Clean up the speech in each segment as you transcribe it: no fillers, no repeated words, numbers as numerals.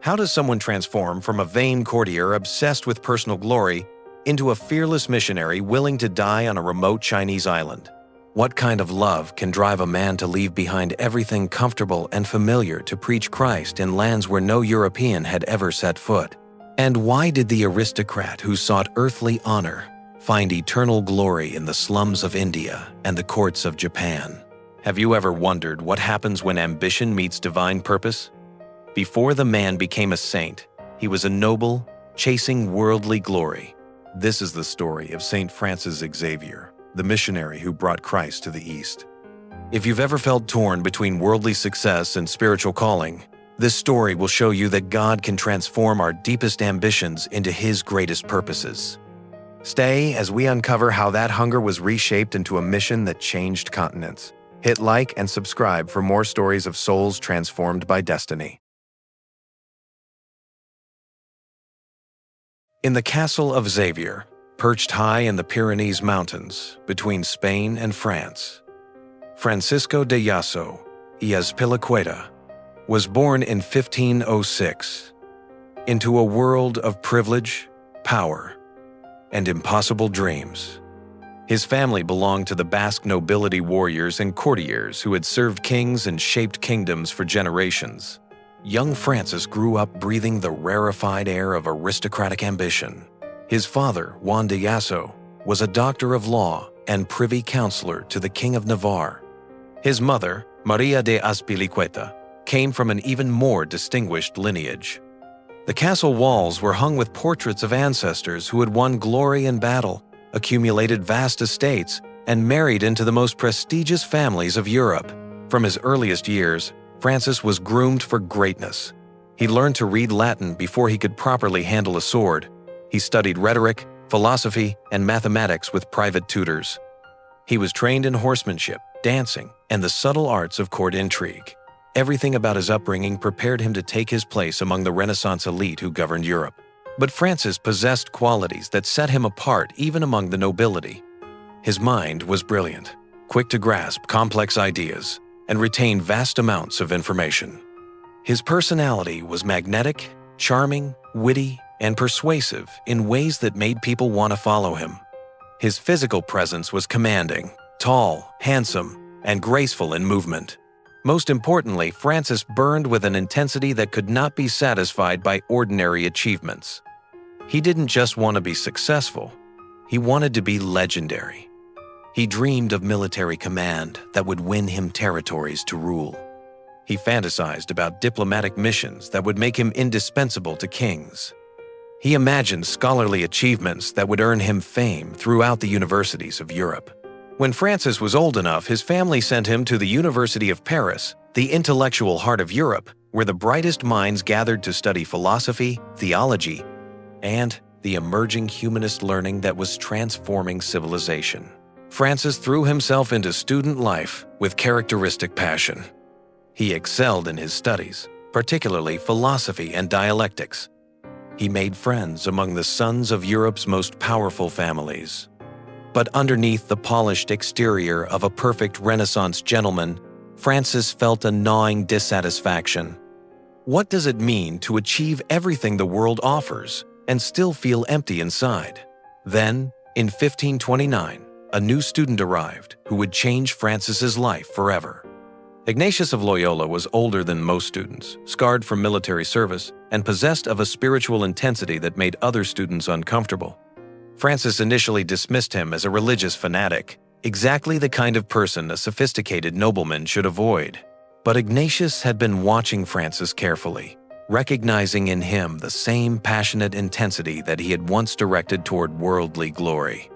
How does someone transform from a vain courtier obsessed with personal glory into a fearless missionary willing to die on a remote Chinese island? What kind of love can drive a man to leave behind everything comfortable and familiar to preach Christ in lands where no European had ever set foot? And why did the aristocrat who sought earthly honor find eternal glory in the slums of India and the courts of Japan? Have you ever wondered what happens when ambition meets divine purpose? Before the man became a saint, he was a noble, chasing worldly glory. This is the story of Saint Francis Xavier, the missionary who brought Christ to the East. If you've ever felt torn between worldly success and spiritual calling, this story will show you that God can transform our deepest ambitions into His greatest purposes. Stay as we uncover how that hunger was reshaped into a mission that changed continents. Hit like and subscribe for more stories of souls transformed by destiny. In the castle of Xavier, perched high in the Pyrenees Mountains between Spain and France, Francisco de Yasso y Azpilicueta was born in 1506 into a world of privilege, power, and impossible dreams. His family belonged to the Basque nobility warriors and courtiers who had served kings and shaped kingdoms for generations. Young Francis grew up breathing the rarefied air of aristocratic ambition. His father, Juan de Yasso, was a doctor of law and privy councillor to the King of Navarre. His mother, Maria de Azpilicueta, came from an even more distinguished lineage. The castle walls were hung with portraits of ancestors who had won glory in battle, accumulated vast estates, and married into the most prestigious families of Europe. From his earliest years, Francis was groomed for greatness. He learned to read Latin before he could properly handle a sword. He studied rhetoric, philosophy, and mathematics with private tutors. He was trained in horsemanship, dancing, and the subtle arts of court intrigue. Everything about his upbringing prepared him to take his place among the Renaissance elite who governed Europe. But Francis possessed qualities that set him apart even among the nobility. His mind was brilliant, quick to grasp complex ideas, and retain vast amounts of information. His personality was magnetic, charming, witty, and persuasive in ways that made people want to follow him. His physical presence was commanding, tall, handsome, and graceful in movement. Most importantly, Francis burned with an intensity that could not be satisfied by ordinary achievements. He didn't just want to be successful, he wanted to be legendary. He dreamed of military command that would win him territories to rule. He fantasized about diplomatic missions that would make him indispensable to kings. He imagined scholarly achievements that would earn him fame throughout the universities of Europe. When Francis was old enough, his family sent him to the University of Paris, the intellectual heart of Europe, where the brightest minds gathered to study philosophy, theology, and the emerging humanist learning that was transforming civilization. Francis threw himself into student life with characteristic passion. He excelled in his studies, particularly philosophy and dialectics. He made friends among the sons of Europe's most powerful families. But underneath the polished exterior of a perfect Renaissance gentleman, Francis felt a gnawing dissatisfaction. What does it mean to achieve everything the world offers and still feel empty inside? Then, in 1529, a new student arrived who would change Francis's life forever. Ignatius of Loyola was older than most students, scarred from military service, and possessed of a spiritual intensity that made other students uncomfortable. Francis initially dismissed him as a religious fanatic, exactly the kind of person a sophisticated nobleman should avoid. But Ignatius had been watching Francis carefully, recognizing in him the same passionate intensity that he had once directed toward worldly glory.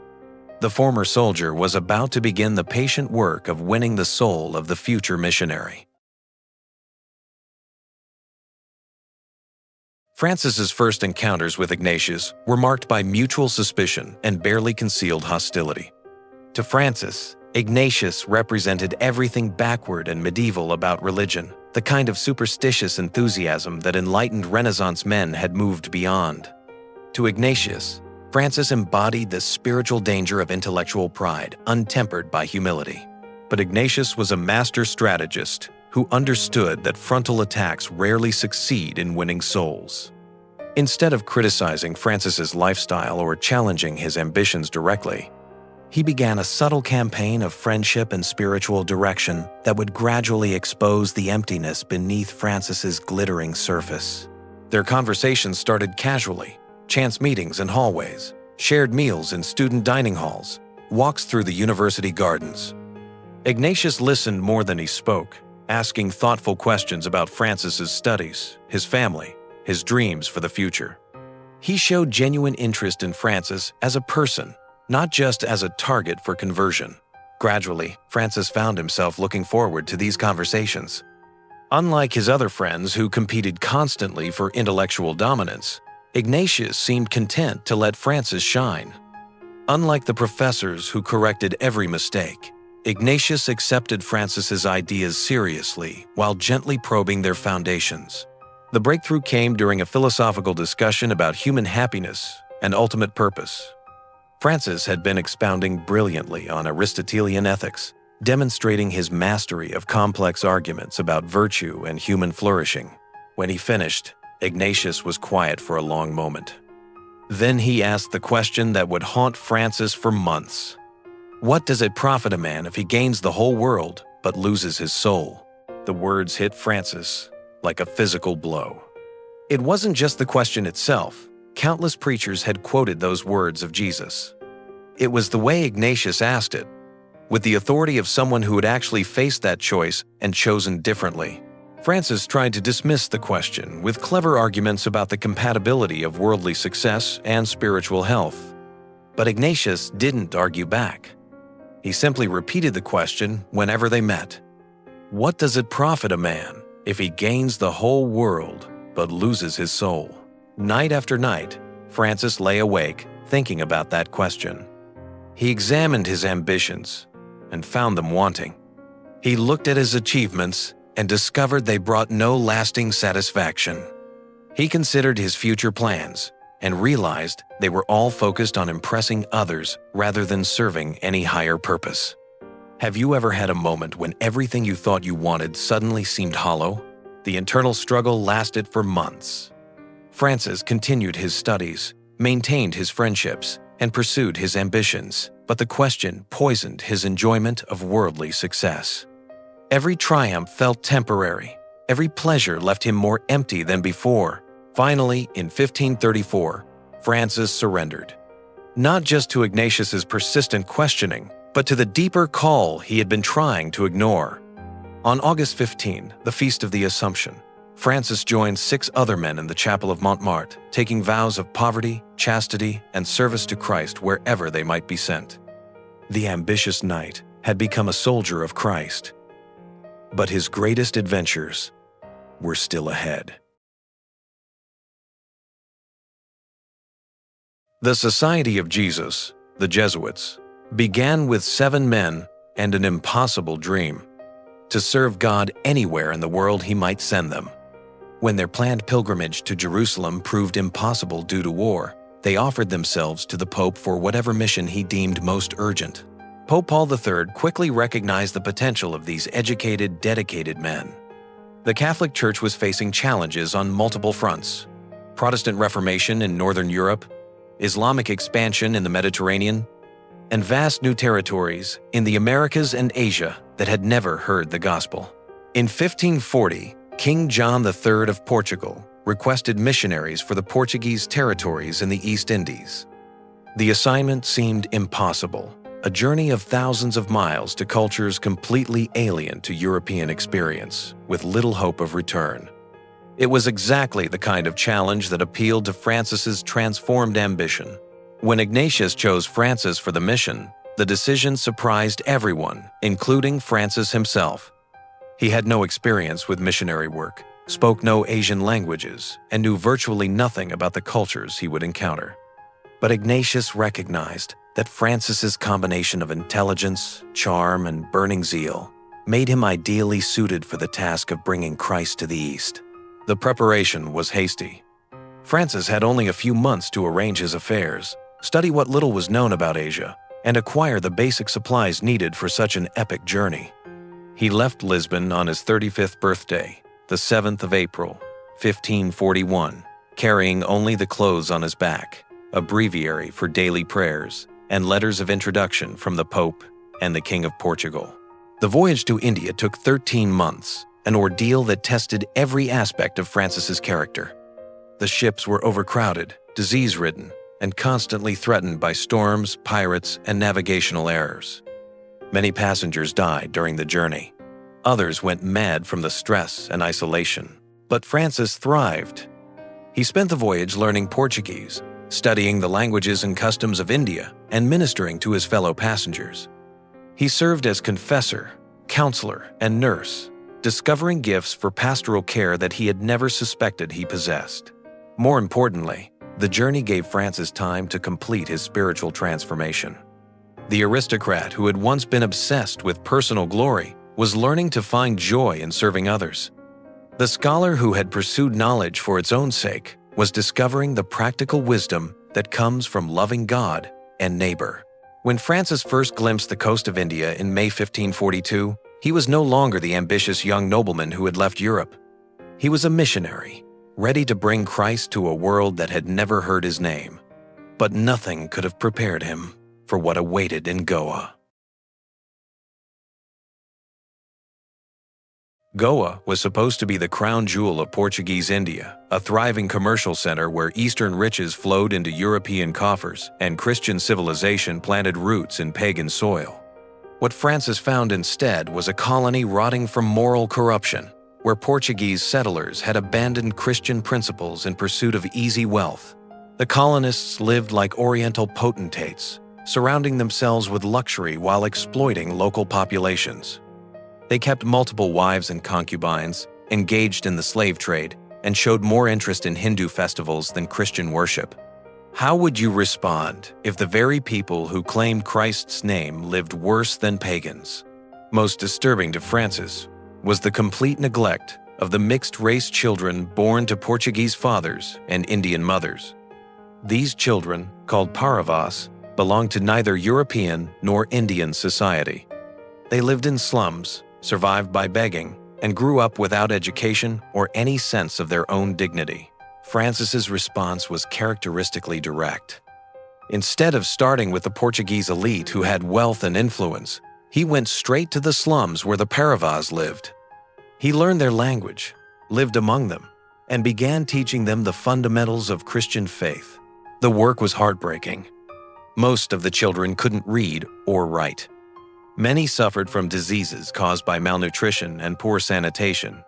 The former soldier was about to begin the patient work of winning the soul of the future missionary. Francis's first encounters with Ignatius were marked by mutual suspicion and barely concealed hostility. To Francis, Ignatius represented everything backward and medieval about religion, the kind of superstitious enthusiasm that enlightened Renaissance men had moved beyond. To Ignatius, Francis embodied the spiritual danger of intellectual pride, untempered by humility. But Ignatius was a master strategist who understood that frontal attacks rarely succeed in winning souls. Instead of criticizing Francis's lifestyle or challenging his ambitions directly, he began a subtle campaign of friendship and spiritual direction that would gradually expose the emptiness beneath Francis's glittering surface. Their conversations started casually: chance meetings in hallways, shared meals in student dining halls, walks through the university gardens. Ignatius listened more than he spoke, asking thoughtful questions about Francis's studies, his family, his dreams for the future. He showed genuine interest in Francis as a person, not just as a target for conversion. Gradually, Francis found himself looking forward to these conversations. Unlike his other friends who competed constantly for intellectual dominance, Ignatius seemed content to let Francis shine. Unlike the professors who corrected every mistake, Ignatius accepted Francis's ideas seriously while gently probing their foundations. The breakthrough came during a philosophical discussion about human happiness and ultimate purpose. Francis had been expounding brilliantly on Aristotelian ethics, demonstrating his mastery of complex arguments about virtue and human flourishing. When he finished, Ignatius was quiet for a long moment. Then he asked the question that would haunt Francis for months. What does it profit a man if he gains the whole world but loses his soul? The words hit Francis like a physical blow. It wasn't just the question itself. Countless preachers had quoted those words of Jesus. It was the way Ignatius asked it, with the authority of someone who had actually faced that choice and chosen differently. Francis tried to dismiss the question with clever arguments about the compatibility of worldly success and spiritual health. But Ignatius didn't argue back. He simply repeated the question whenever they met. What does it profit a man if he gains the whole world but loses his soul? Night after night, Francis lay awake thinking about that question. He examined his ambitions and found them wanting. He looked at his achievements and discovered they brought no lasting satisfaction. He considered his future plans and realized they were all focused on impressing others rather than serving any higher purpose. Have you ever had a moment when everything you thought you wanted suddenly seemed hollow? The internal struggle lasted for months. Francis continued his studies, maintained his friendships, and pursued his ambitions, but the question poisoned his enjoyment of worldly success. Every triumph felt temporary. Every pleasure left him more empty than before. Finally, in 1534, Francis surrendered. Not just to Ignatius's persistent questioning, but to the deeper call he had been trying to ignore. On August 15, the Feast of the Assumption, Francis joined 6 other men in the chapel of Montmartre, taking vows of poverty, chastity, and service to Christ wherever they might be sent. The ambitious knight had become a soldier of Christ. But his greatest adventures were still ahead. The Society of Jesus, the Jesuits, began with 7 men and an impossible dream: to serve God anywhere in the world he might send them. When their planned pilgrimage to Jerusalem proved impossible due to war, they offered themselves to the Pope for whatever mission he deemed most urgent. Pope Paul III quickly recognized the potential of these educated, dedicated men. The Catholic Church was facing challenges on multiple fronts: Protestant Reformation in Northern Europe, Islamic expansion in the Mediterranean, and vast new territories in the Americas and Asia that had never heard the gospel. In 1540, King John III of Portugal requested missionaries for the Portuguese territories in the East Indies. The assignment seemed impossible, a journey of thousands of miles to cultures completely alien to European experience, with little hope of return. It was exactly the kind of challenge that appealed to Francis's transformed ambition. When Ignatius chose Francis for the mission, the decision surprised everyone, including Francis himself. He had no experience with missionary work, spoke no Asian languages, and knew virtually nothing about the cultures he would encounter. But Ignatius recognized that Francis's combination of intelligence, charm, and burning zeal made him ideally suited for the task of bringing Christ to the East. The preparation was hasty. Francis had only a few months to arrange his affairs, study what little was known about Asia, and acquire the basic supplies needed for such an epic journey. He left Lisbon on his 35th birthday, the 7th of April, 1541, carrying only the clothes on his back, a breviary for daily prayers, and letters of introduction from the Pope and the King of Portugal. The voyage to India took 13 months, an ordeal that tested every aspect of Francis's character. The ships were overcrowded, disease-ridden, and constantly threatened by storms, pirates, and navigational errors. Many passengers died during the journey. Others went mad from the stress and isolation. But Francis thrived. He spent the voyage learning Portuguese, studying the languages and customs of India, and ministering to his fellow passengers. He served as confessor, counselor, and nurse, discovering gifts for pastoral care that he had never suspected he possessed. More importantly, the journey gave Francis time to complete his spiritual transformation. The aristocrat who had once been obsessed with personal glory was learning to find joy in serving others. The scholar who had pursued knowledge for its own sake was discovering the practical wisdom that comes from loving God and neighbor. When Francis first glimpsed the coast of India in May 1542, he was no longer the ambitious young nobleman who had left Europe. He was a missionary, ready to bring Christ to a world that had never heard his name. But nothing could have prepared him for what awaited in Goa. Goa was supposed to be the crown jewel of Portuguese India, a thriving commercial center where Eastern riches flowed into European coffers and Christian civilization planted roots in pagan soil. What Francis found instead was a colony rotting from moral corruption, where Portuguese settlers had abandoned Christian principles in pursuit of easy wealth. The colonists lived like Oriental potentates, surrounding themselves with luxury while exploiting local populations. They kept multiple wives and concubines, engaged in the slave trade, and showed more interest in Hindu festivals than Christian worship. How would you respond if the very people who claimed Christ's name lived worse than pagans? Most disturbing to Francis was the complete neglect of the mixed-race children born to Portuguese fathers and Indian mothers. These children, called Pauravas, belonged to neither European nor Indian society. They lived in slums, survived by begging, and grew up without education or any sense of their own dignity. Francis's response was characteristically direct. Instead of starting with the Portuguese elite who had wealth and influence, he went straight to the slums where the Pauravas lived. He learned their language, lived among them, and began teaching them the fundamentals of Christian faith. The work was heartbreaking. Most of the children couldn't read or write. Many suffered from diseases caused by malnutrition and poor sanitation.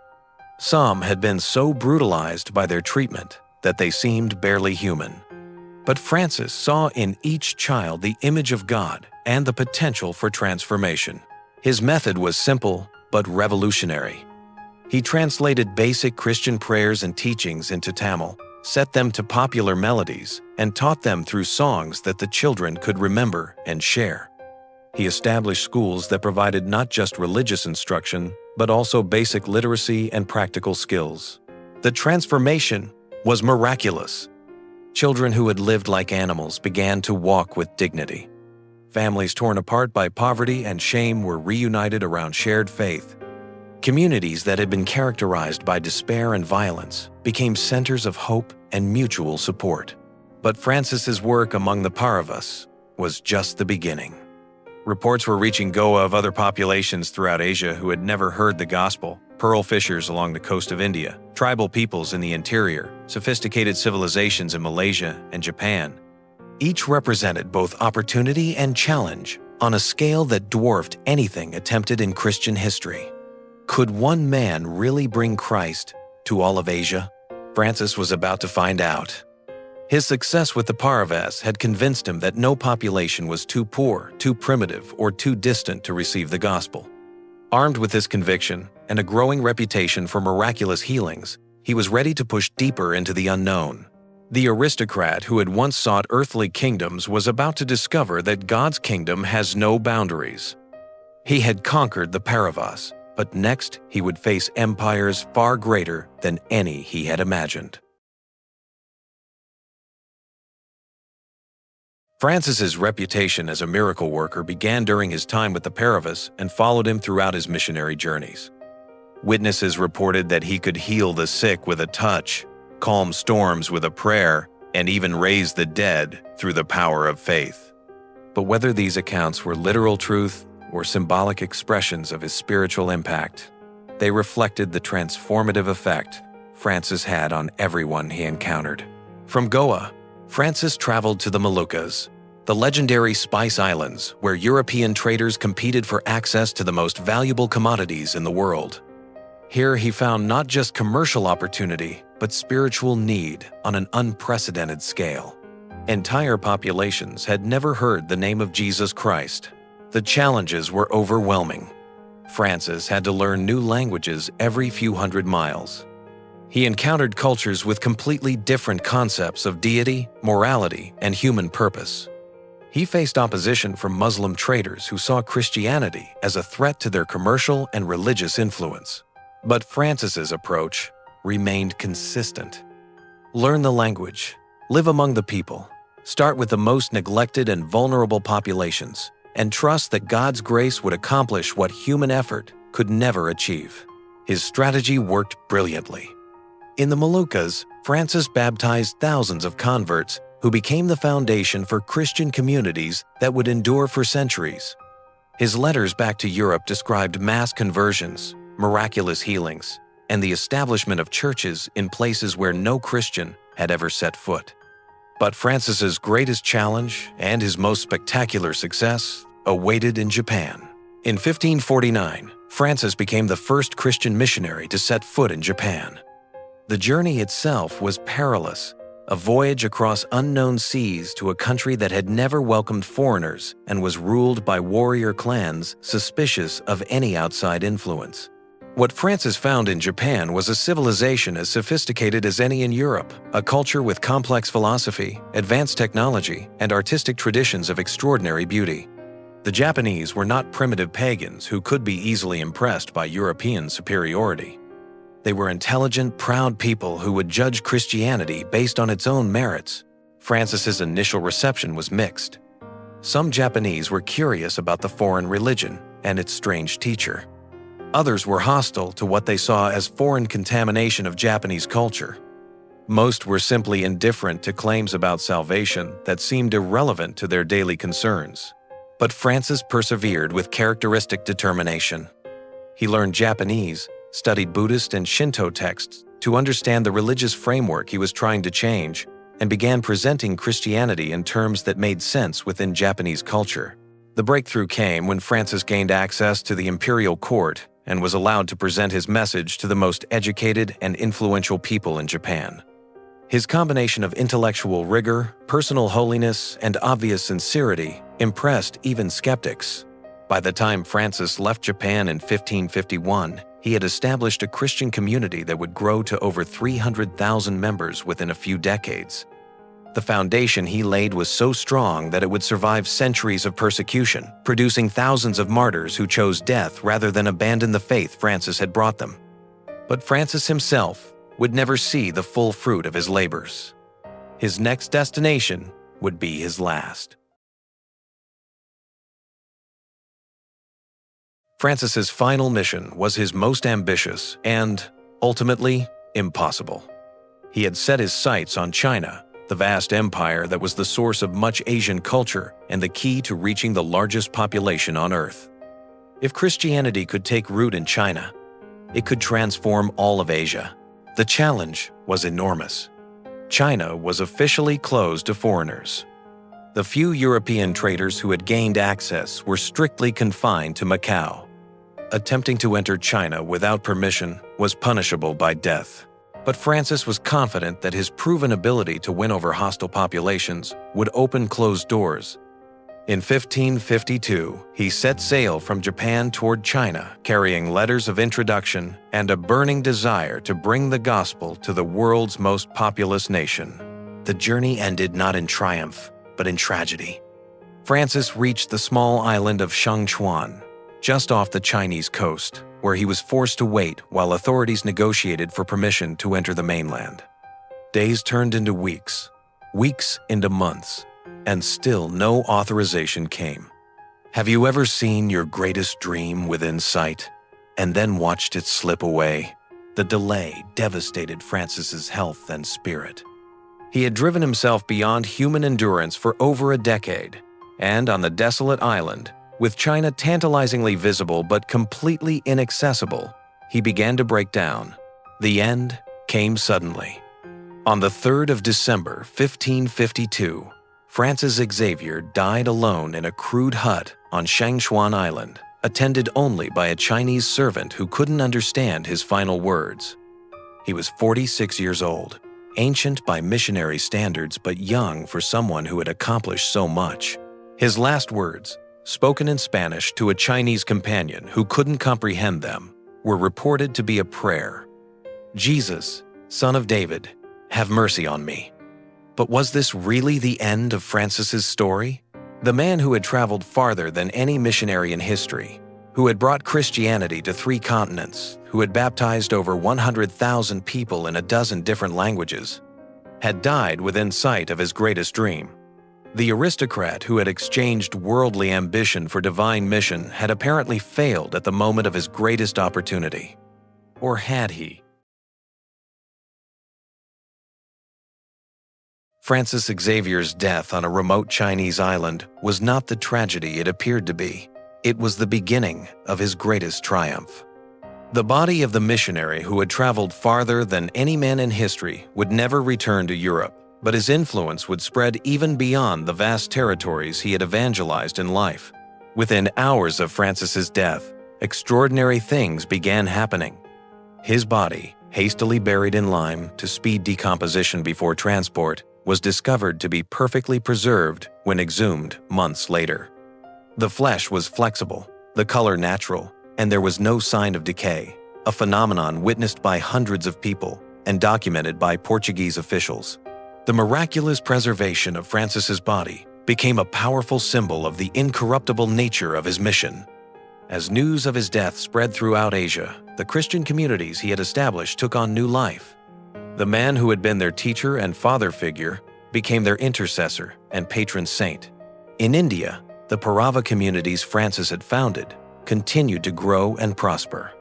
Some had been so brutalized by their treatment that they seemed barely human. But Francis saw in each child the image of God and the potential for transformation. His method was simple but revolutionary. He translated basic Christian prayers and teachings into Tamil, set them to popular melodies, and taught them through songs that the children could remember and share. He established schools that provided not just religious instruction, but also basic literacy and practical skills. The transformation was miraculous. Children who had lived like animals began to walk with dignity. Families torn apart by poverty and shame were reunited around shared faith. Communities that had been characterized by despair and violence became centers of hope and mutual support. But Francis's work among the Pauravas was just the beginning. Reports were reaching Goa of other populations throughout Asia who had never heard the gospel: pearl fishers along the coast of India, tribal peoples in the interior, sophisticated civilizations in Malaysia and Japan. Each represented both opportunity and challenge on a scale that dwarfed anything attempted in Christian history. Could one man really bring Christ to all of Asia? Francis was about to find out. His success with the Pauravas had convinced him that no population was too poor, too primitive, or too distant to receive the gospel. Armed with this conviction and a growing reputation for miraculous healings, he was ready to push deeper into the unknown. The aristocrat who had once sought earthly kingdoms was about to discover that God's kingdom has no boundaries. He had conquered the Pauravas, but next he would face empires far greater than any he had imagined. Francis's reputation as a miracle worker began during his time with the Paravas and followed him throughout his missionary journeys. Witnesses reported that he could heal the sick with a touch, calm storms with a prayer, and even raise the dead through the power of faith. But whether these accounts were literal truth or symbolic expressions of his spiritual impact, they reflected the transformative effect Francis had on everyone he encountered. From Goa, Francis traveled to the Moluccas, the legendary Spice Islands where European traders competed for access to the most valuable commodities in the world. Here he found not just commercial opportunity, but spiritual need on an unprecedented scale. Entire populations had never heard the name of Jesus Christ. The challenges were overwhelming. Francis had to learn new languages every few hundred miles. He encountered cultures with completely different concepts of deity, morality, and human purpose. He faced opposition from Muslim traders who saw Christianity as a threat to their commercial and religious influence. But Francis's approach remained consistent. Learn the language, live among the people, start with the most neglected and vulnerable populations, and trust that God's grace would accomplish what human effort could never achieve. His strategy worked brilliantly. In the Moluccas, Francis baptized thousands of converts who became the foundation for Christian communities that would endure for centuries. His letters back to Europe described mass conversions, miraculous healings, and the establishment of churches in places where no Christian had ever set foot. But Francis's greatest challenge and his most spectacular success awaited in Japan. In 1549, Francis became the first Christian missionary to set foot in Japan. The journey itself was perilous, a voyage across unknown seas to a country that had never welcomed foreigners and was ruled by warrior clans suspicious of any outside influence. What Francis found in Japan was a civilization as sophisticated as any in Europe, a culture with complex philosophy, advanced technology, and artistic traditions of extraordinary beauty. The Japanese were not primitive pagans who could be easily impressed by European superiority. They were intelligent, proud people who would judge Christianity based on its own merits. Francis's initial reception was mixed. Some Japanese were curious about the foreign religion and its strange teacher. Others were hostile to what they saw as foreign contamination of Japanese culture. Most were simply indifferent to claims about salvation that seemed irrelevant to their daily concerns. But Francis persevered with characteristic determination. He learned Japanese, studied Buddhist and Shinto texts to understand the religious framework he was trying to change, and began presenting Christianity in terms that made sense within Japanese culture. The breakthrough came when Francis gained access to the imperial court and was allowed to present his message to the most educated and influential people in Japan. His combination of intellectual rigor, personal holiness, and obvious sincerity impressed even skeptics. By the time Francis left Japan in 1551, he had established a Christian community that would grow to over 300,000 members within a few decades. The foundation he laid was so strong that it would survive centuries of persecution, producing thousands of martyrs who chose death rather than abandon the faith Francis had brought them. But Francis himself would never see the full fruit of his labors. His next destination would be his last. Francis's final mission was his most ambitious and, ultimately, impossible. He had set his sights on China, the vast empire that was the source of much Asian culture and the key to reaching the largest population on Earth. If Christianity could take root in China, it could transform all of Asia. The challenge was enormous. China was officially closed to foreigners. The few European traders who had gained access were strictly confined to Macau. Attempting to enter China without permission was punishable by death. But Francis was confident that his proven ability to win over hostile populations would open closed doors. In 1552, he set sail from Japan toward China, carrying letters of introduction and a burning desire to bring the gospel to the world's most populous nation. The journey ended not in triumph, but in tragedy. Francis reached the small island of Shangchuan, just off the Chinese coast, where he was forced to wait while authorities negotiated for permission to enter the mainland. Days turned into weeks, weeks into months, and still no authorization came. Have you ever seen your greatest dream within sight, and then watched it slip away? The delay devastated Francis's health and spirit. He had driven himself beyond human endurance for over a decade, and on the desolate island, with China tantalizingly visible but completely inaccessible, he began to break down. The end came suddenly. On the 3rd of December, 1552, Francis Xavier died alone in a crude hut on Shangchuan Island, attended only by a Chinese servant who couldn't understand his final words. He was 46 years old, ancient by missionary standards but young for someone who had accomplished so much. His last words, spoken in Spanish to a Chinese companion who couldn't comprehend them, were reported to be a prayer. "Jesus, Son of David, have mercy on me." But was this really the end of Francis's story? The man who had traveled farther than any missionary in history, who had brought Christianity to 3 continents, who had baptized over 100,000 people in a dozen different languages, had died within sight of his greatest dream. The aristocrat who had exchanged worldly ambition for divine mission had apparently failed at the moment of his greatest opportunity. Or had he? Francis Xavier's death on a remote Chinese island was not the tragedy it appeared to be. It was the beginning of his greatest triumph. The body of the missionary who had traveled farther than any man in history would never return to Europe, but his influence would spread even beyond the vast territories he had evangelized in life. Within hours of Francis's death, extraordinary things began happening. His body, hastily buried in lime to speed decomposition before transport, was discovered to be perfectly preserved when exhumed months later. The flesh was flexible, the color natural, and there was no sign of decay, a phenomenon witnessed by hundreds of people and documented by Portuguese officials. The miraculous preservation of Francis's body became a powerful symbol of the incorruptible nature of his mission. As news of his death spread throughout Asia, the Christian communities he had established took on new life. The man who had been their teacher and father figure became their intercessor and patron saint. In India, the Parava communities Francis had founded continued to grow and prosper.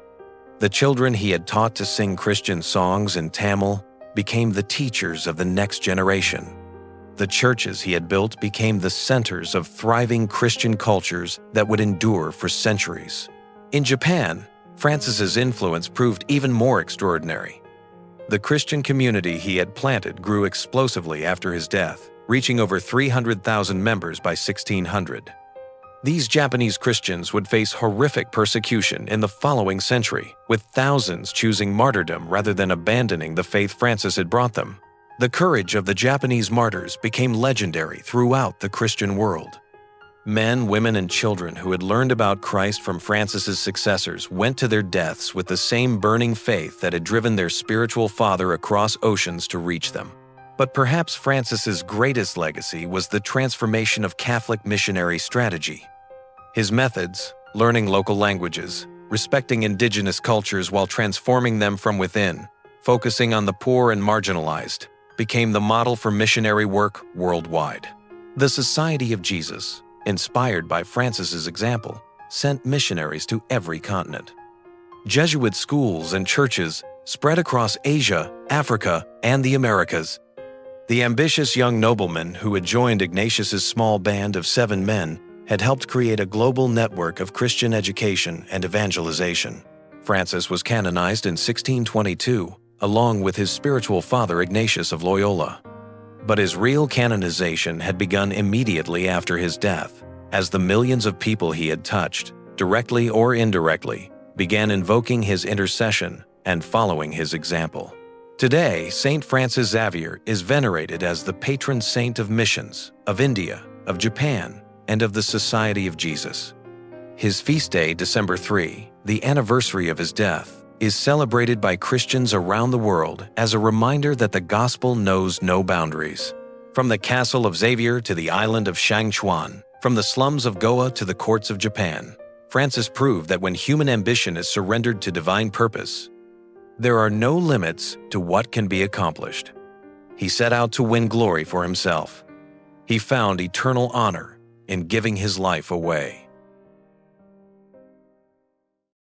The children he had taught to sing Christian songs in Tamil became the teachers of the next generation. The churches he had built became the centers of thriving Christian cultures that would endure for centuries. In Japan, Francis's influence proved even more extraordinary. The Christian community he had planted grew explosively after his death, reaching over 300,000 members by 1600. These Japanese Christians would face horrific persecution in the following century, with thousands choosing martyrdom rather than abandoning the faith Francis had brought them. The courage of the Japanese martyrs became legendary throughout the Christian world. Men, women, and children who had learned about Christ from Francis's successors went to their deaths with the same burning faith that had driven their spiritual father across oceans to reach them. But perhaps Francis's greatest legacy was the transformation of Catholic missionary strategy. His methods, learning local languages, respecting indigenous cultures while transforming them from within, focusing on the poor and marginalized, became the model for missionary work worldwide. The Society of Jesus, inspired by Francis's example, sent missionaries to every continent. Jesuit schools and churches spread across Asia, Africa, and the Americas. The ambitious young nobleman who had joined Ignatius's small band of 7 men had helped create a global network of Christian education and evangelization. Francis was canonized in 1622, along with his spiritual father Ignatius of Loyola. But his real canonization had begun immediately after his death, as the millions of people he had touched, directly or indirectly, began invoking his intercession and following his example. Today, Saint Francis Xavier is venerated as the patron saint of missions, of India, of Japan, and of the Society of Jesus. His feast day, December 3, the anniversary of his death, is celebrated by Christians around the world as a reminder that the gospel knows no boundaries. From the castle of Xavier to the island of Shangchuan, from the slums of Goa to the courts of Japan, Francis proved that when human ambition is surrendered to divine purpose, there are no limits to what can be accomplished. He set out to win glory for himself. he found eternal honor in giving his life away.